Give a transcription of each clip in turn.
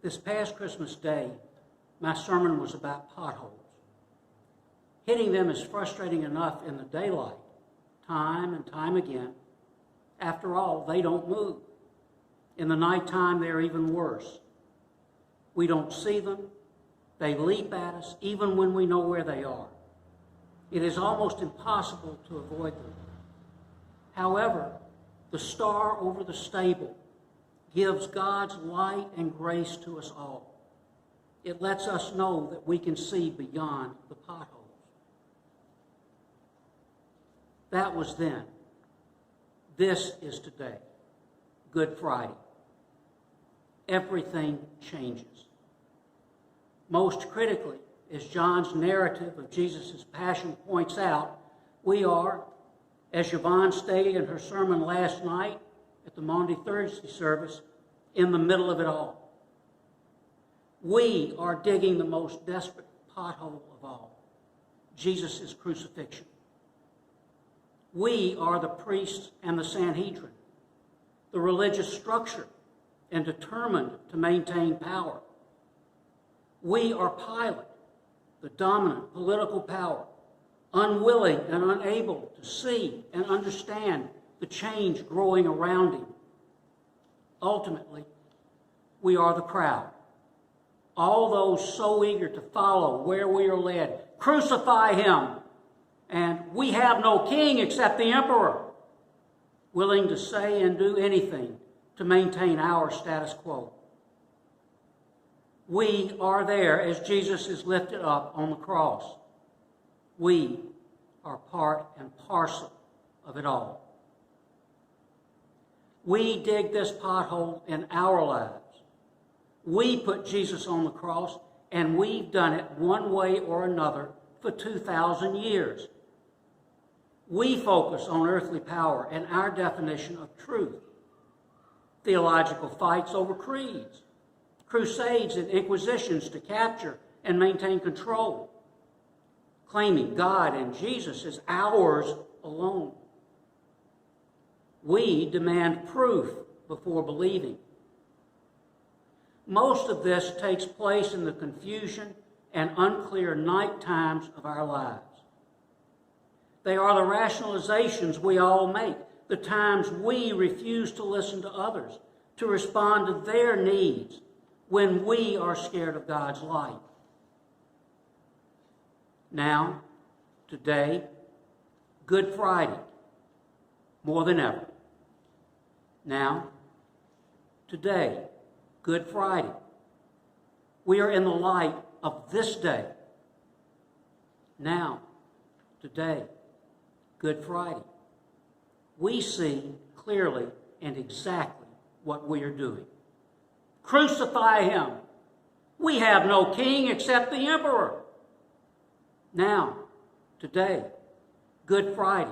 This past Christmas Day, my sermon was about potholes. Hitting them is frustrating enough in the daylight, time and time again. After all, they don't move. In the nighttime, they're even worse. We don't see them. They leap at us even when we know where they are. It is almost impossible to avoid them. However, the star over the stable gives God's light and grace to us all. It lets us know that we can see beyond the potholes. That was then. This is today, Good Friday. Everything changes. Most critically, as John's narrative of Jesus' passion points out, we are, as Yvonne stated in her sermon last night at the Maundy Thursday service, in the middle of it all. We are digging the most desperate pothole of all, Jesus' crucifixion. We are the priests and the Sanhedrin, the religious structure, and determined to maintain power. We are Pilate, the dominant political power, unwilling and unable to see and understand the change growing around him. Ultimately, we are the crowd, all those so eager to follow where we are led. Crucify him! And we have no king except the emperor, willing to say and do anything to maintain our status quo. We are there as Jesus is lifted up on the cross. We are part and parcel of it all. We dig this pothole in our lives. We put Jesus on the cross, and we've done it one way or another for 2,000 years. We focus on earthly power and our definition of truth. Theological fights over creeds, crusades and inquisitions to capture and maintain control, claiming God and Jesus as ours alone. We demand proof before believing. Most of this takes place in the confusion and unclear night times of our lives. They are the rationalizations we all make, the times we refuse to listen to others, to respond to their needs when we are scared of God's light. Now, today, Good Friday, more than ever. Now, today, Good Friday. We are in the light of this day. Now, today, Good Friday. We see clearly and exactly what we are doing. Crucify him. We have no king except the emperor. Now, today, Good Friday,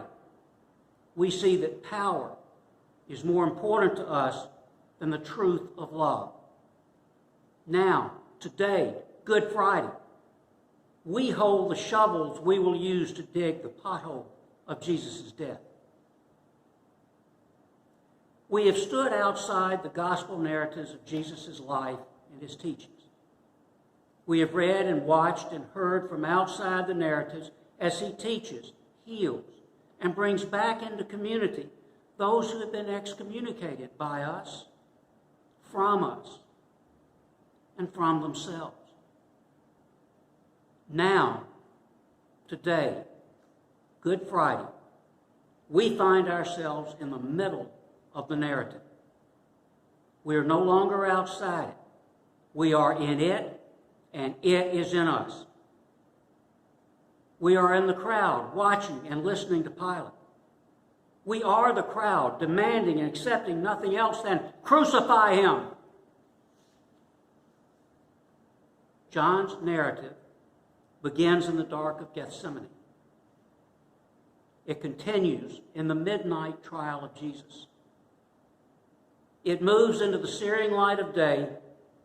we see that power is more important to us than the truth of love. Now, today, Good Friday, we hold the shovels we will use to dig the pothole of Jesus' death. We have stood outside the gospel narratives of Jesus' life and his teachings. We have read and watched and heard from outside the narratives as he teaches, heals, and brings back into community those who have been excommunicated by us, and from themselves. Now, today, Good Friday, we find ourselves in the middle of the narrative. We are no longer outside it. We are in it, and it is in us. We are in the crowd, watching and listening to Pilate. We are the crowd, demanding and accepting nothing else than crucify him. John's narrative begins in the dark of Gethsemane. It continues in the midnight trial of Jesus. It moves into the searing light of day,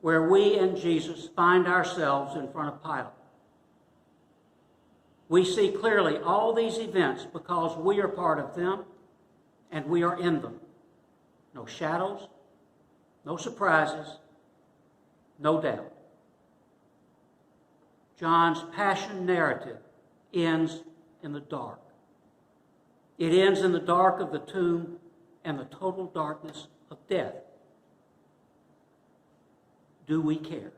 where we and Jesus find ourselves in front of Pilate. We see clearly all these events because we are part of them and we are in them. No shadows, no surprises, no doubt. John's passion narrative ends in the dark. It ends in the dark of the tomb and the total darkness of death. Do we care?